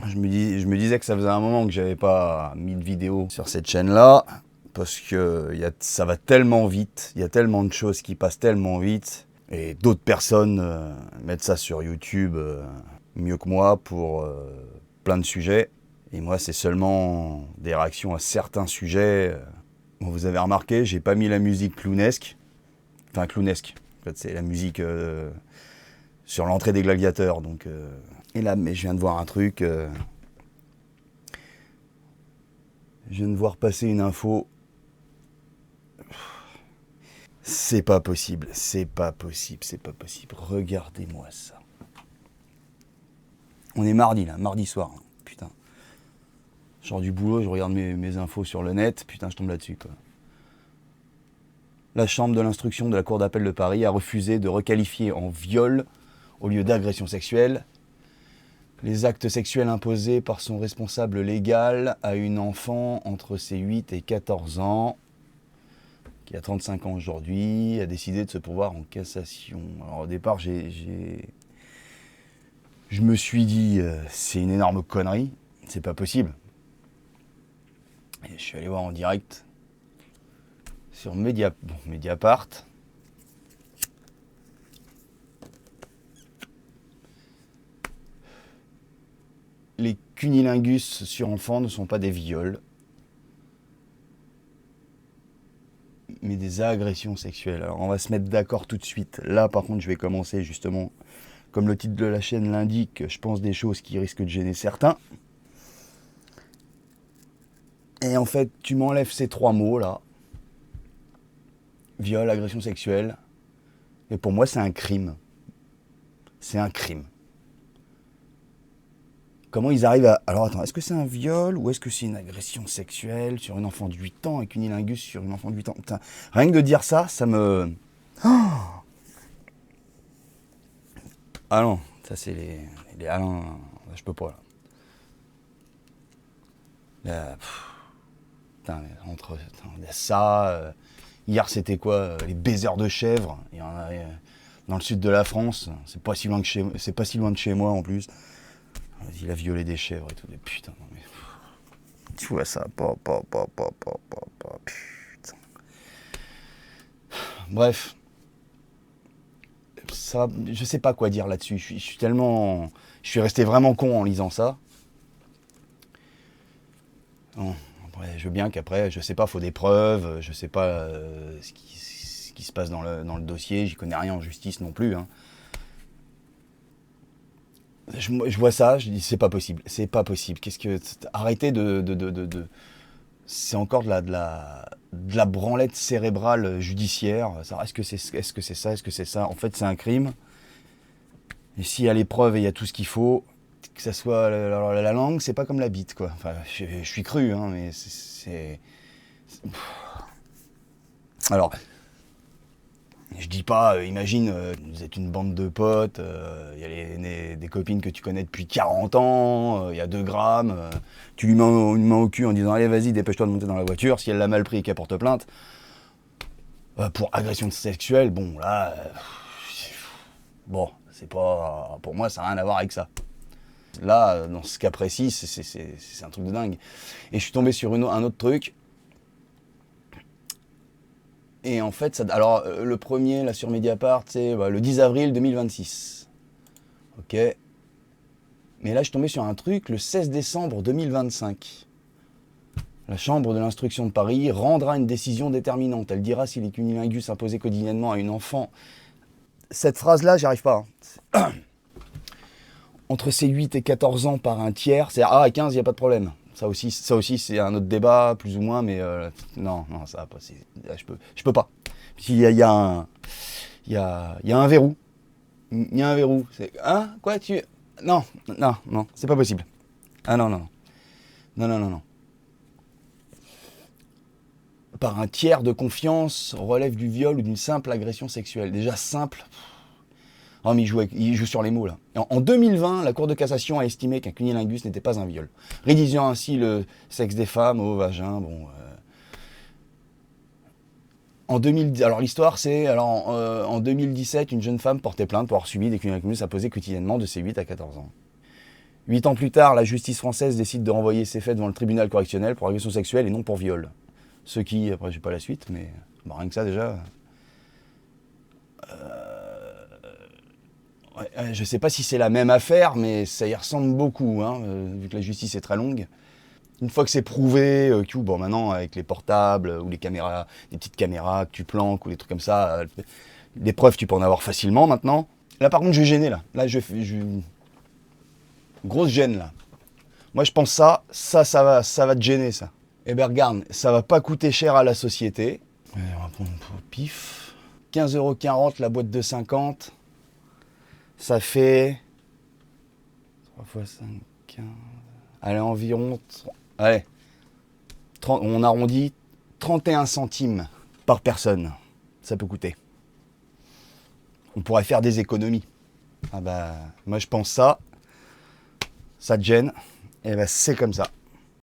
Je me disais que ça faisait un moment que j'avais pas mis de vidéo sur cette chaîne-là, parce que ça va tellement vite, il y a tellement de choses qui passent tellement vite, et d'autres personnes mettent ça sur YouTube mieux que moi pour plein de sujets. Et moi, c'est seulement des réactions à certains sujets. Bon, vous avez remarqué, j'ai pas mis la musique clownesque. Enfin, clownesque. En fait, c'est la musique sur l'entrée des gladiateurs. Donc, Et là, mais je viens de voir un truc. Je viens de voir passer une info. C'est pas possible, c'est pas possible, c'est pas possible. Regardez-moi ça. On est mardi là, mardi soir. Putain. Je sors du boulot, je regarde mes infos sur le net. Putain, je tombe là-dessus quoi. La chambre de l'instruction de la Cour d'appel de Paris a refusé de requalifier en viol au lieu d'agression sexuelle les actes sexuels imposés par son responsable légal à une enfant entre ses 8 et 14 ans, qui a 35 ans aujourd'hui, a décidé de se pourvoir en cassation. Alors au départ, je me suis dit, c'est une énorme connerie, c'est pas possible. Et je suis allé voir en direct sur Mediapart. Les cunilingus sur enfants ne sont pas des viols, mais des agressions sexuelles. Alors on va se mettre d'accord tout de suite. Là par contre je vais commencer justement, comme le titre de la chaîne l'indique, je pense des choses qui risquent de gêner certains. Et en fait tu m'enlèves ces trois mots là, viol, agression sexuelle, et pour moi c'est un crime. C'est un crime. Comment ils arrivent à... Alors attends, est-ce que c'est un viol ou est-ce que c'est une agression sexuelle sur une enfant de 8 ans et cunilingus sur une enfant de 8 ans? Putain, rien que de dire ça, ça me... Oh, ah non, ça c'est les ah non, je peux pas là. Putain, ça... hier c'était quoi? Les baisers de chèvres. Il y en a dans le sud de la France. C'est pas si loin de chez moi en plus. Il a violé des chèvres et tout. Mais putain, non mais... Tu vois ça, putain. Bref, ça, je sais pas quoi dire là-dessus. Je suis resté vraiment con en lisant ça. Bon, après, je veux bien qu'après, je sais pas, faut des preuves. Je sais pas ce qui se passe dans le dossier. J'y connais rien en justice non plus. Hein. Je vois ça, je dis c'est pas possible, c'est pas possible. Arrêtez de c'est encore de la branlette cérébrale judiciaire. Est-ce que c'est ça, est-ce que c'est ça? En fait, c'est un crime. Et s'il y a les preuves et il y a tout ce qu'il faut, que ça soit la langue, c'est pas comme la bite, quoi. Enfin, je suis cru, hein, mais c'est... Alors, je dis pas, imagine, vous êtes une bande de potes, il y a des copines que tu connais depuis 40 ans, il y a 2 grammes, tu lui mets une main au cul en disant allez vas-y dépêche-toi de monter dans la voiture, si elle l'a mal pris et qu'elle porte plainte, pour agression sexuelle, bon là, bon, c'est pas, pour moi ça n'a rien à voir avec ça. Là, dans ce cas précis, c'est un truc de dingue. Et je suis tombé sur un autre truc. Et en fait, alors le premier, là sur Mediapart, c'est le 10 avril 2026. Ok. Mais là, je suis tombé sur un truc, le 16 décembre 2025. La Chambre de l'instruction de Paris rendra une décision déterminante. Elle dira si les cunilingus imposés quotidiennement à une enfant... Cette phrase-là, j'y arrive pas. Hein. Entre ses 8 et 14 ans par un tiers, c'est à 15, il n'y a pas de problème. Ça aussi c'est un autre débat, plus ou moins, mais non, ça va pas. Je peux pas. Il y a un verrou. Il y a un verrou. Hein? Quoi tu... Non, c'est pas possible. Ah non. Par un tiers de confiance relève du viol ou d'une simple agression sexuelle. Déjà simple. Oh, mais il joue sur les mots là. En 2020, la Cour de cassation a estimé qu'un cunilingus n'était pas un viol, réduisant ainsi le sexe des femmes au vagin. Bon. En 2010, alors l'histoire c'est, en 2017, une jeune femme portait plainte pour avoir subi des cunilingus imposés quotidiennement de ses 8 à 14 ans. 8 ans plus tard, la justice française décide de renvoyer ces faits devant le tribunal correctionnel pour agression sexuelle et non pour viol. Ce qui, après j'ai pas la suite, mais bon, rien que ça déjà. Ouais, je sais pas si c'est la même affaire, mais ça y ressemble beaucoup, hein, vu que la justice est très longue. Une fois que c'est prouvé, bon maintenant avec les portables ou les caméras, des petites caméras que tu planques ou des trucs comme ça, des preuves tu peux en avoir facilement maintenant. Là par contre je vais gêner là. Là grosse gêne là. Moi je pense ça va te gêner ça. Eh ben regarde, ça va pas coûter cher à la société. On va prendre au pif. 15,40 € la boîte de 50. Ça fait 3 fois 5, 15. Allez, environ. Allez. 30, on arrondit 31 centimes par personne. Ça peut coûter. On pourrait faire des économies. Ah bah, moi je pense ça. Ça te gêne. Et bah c'est comme ça.